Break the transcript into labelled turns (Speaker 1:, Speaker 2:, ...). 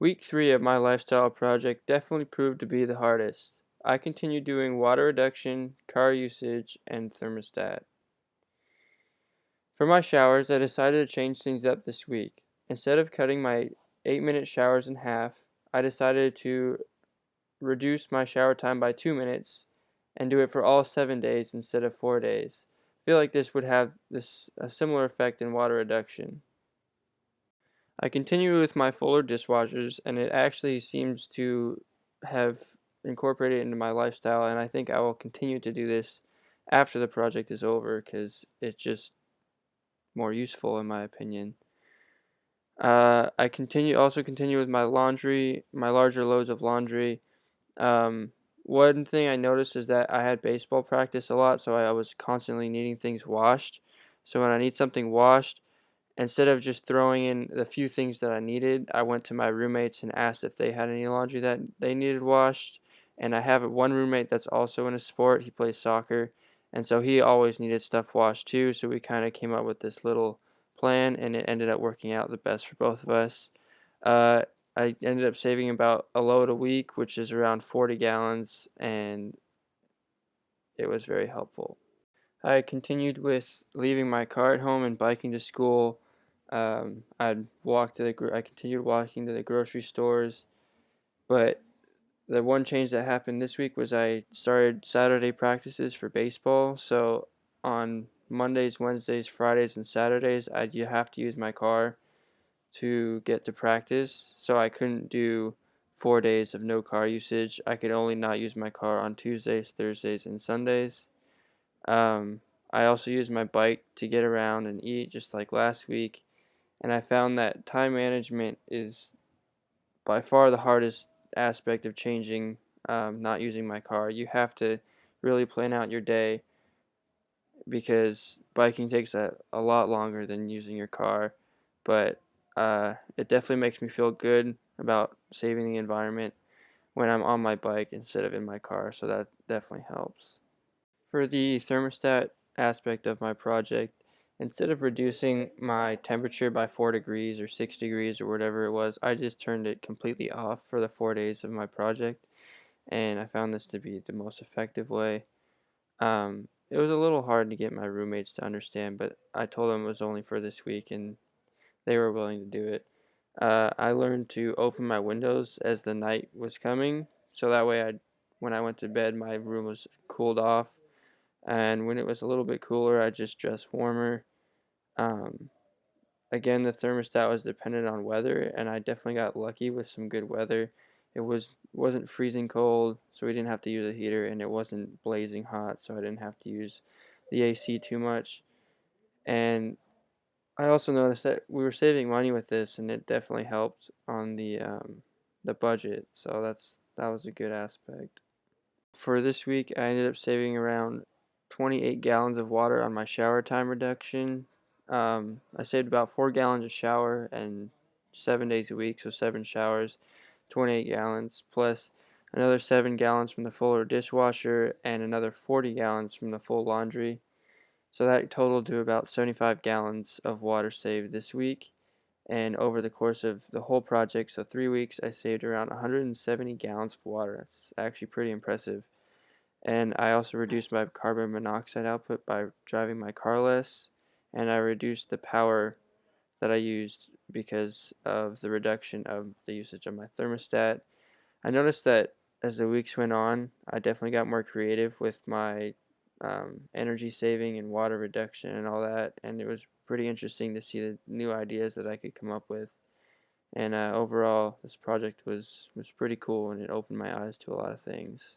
Speaker 1: Week 3 of my lifestyle project definitely proved to be the hardest. I continued doing water reduction, car usage, and thermostat. For my showers, I decided to change things up this week. Instead of cutting my 8-minute showers in half, I decided to reduce my shower time by 2 minutes and do it for all 7 days instead of 4 days. I feel like this would have a similar effect in water reduction. I continue with my Fuller dishwashers, and it actually seems to have incorporated into my lifestyle, and I think I will continue to do this after the project is over because it's just more useful in my opinion. I continue with my laundry, my larger loads of laundry. Um, One thing I noticed is that I had baseball practice a lot, so I was constantly needing things washed. So when I need something washed, instead of just throwing in the few things that I needed, I went to my roommates and asked if they had any laundry that they needed washed. And I have one roommate that's also in a sport. He plays soccer. And so he always needed stuff washed too. So we kind of came up with this little plan, and it ended up working out the best for both of us. Uh, I ended up saving about a load a week, which is around 40 gallons, and it was very helpful. I continued with leaving my car at home and biking to school. I continued walking to the grocery stores, but the one change that happened this week was I started Saturday practices for baseball. So on Mondays, Wednesdays, Fridays, and Saturdays, you have to use my car to get to practice. So I couldn't do 4 days of no car usage. I could only not use my car on Tuesdays, Thursdays, and Sundays. Um, I also use my bike to get around and eat, just like last week. And I found that time management is by far the hardest aspect of changing, not using my car. You have to really plan out your day because biking takes a lot longer than using your car. But it definitely makes me feel good about saving the environment when I'm on my bike instead of in my car. So that definitely helps. For the thermostat aspect of my project, instead of reducing my temperature by 4 degrees or 6 degrees or whatever it was, I just turned it completely off for the 4 days of my project, and I found this to be the most effective way. It was a little hard to get my roommates to understand, but I told them it was only for this week, and they were willing to do it. I learned to open my windows as the night was coming, so that way when I went to bed, my room was cooled off, and when it was a little bit cooler, I just dressed warmer. Um, Again, the thermostat was dependent on weather, and I definitely got lucky with some good weather. It wasn't freezing cold, so we didn't have to use a heater, and it wasn't blazing hot, so I didn't have to use the AC too much. And I also noticed that we were saving money with this, and it definitely helped on the budget. So that was a good aspect. For this week, I ended up saving around 28 gallons of water on my shower time reduction. I saved about 4 gallons a shower and 7 days a week, so 7 showers, 28 gallons, plus another 7 gallons from the Fuller dishwasher and another 40 gallons from the full laundry. So that totaled to about 75 gallons of water saved this week. And over the course of the whole project, so 3 weeks, I saved around 170 gallons of water. That's actually pretty impressive. And I also reduced my carbon monoxide output by driving my car less, and I reduced the power that I used because of the reduction of the usage of my thermostat. I noticed that as the weeks went on, I definitely got more creative with my energy saving and water reduction and all that, and it was pretty interesting to see the new ideas that I could come up with. And overall, this project was pretty cool, and it opened my eyes to a lot of things.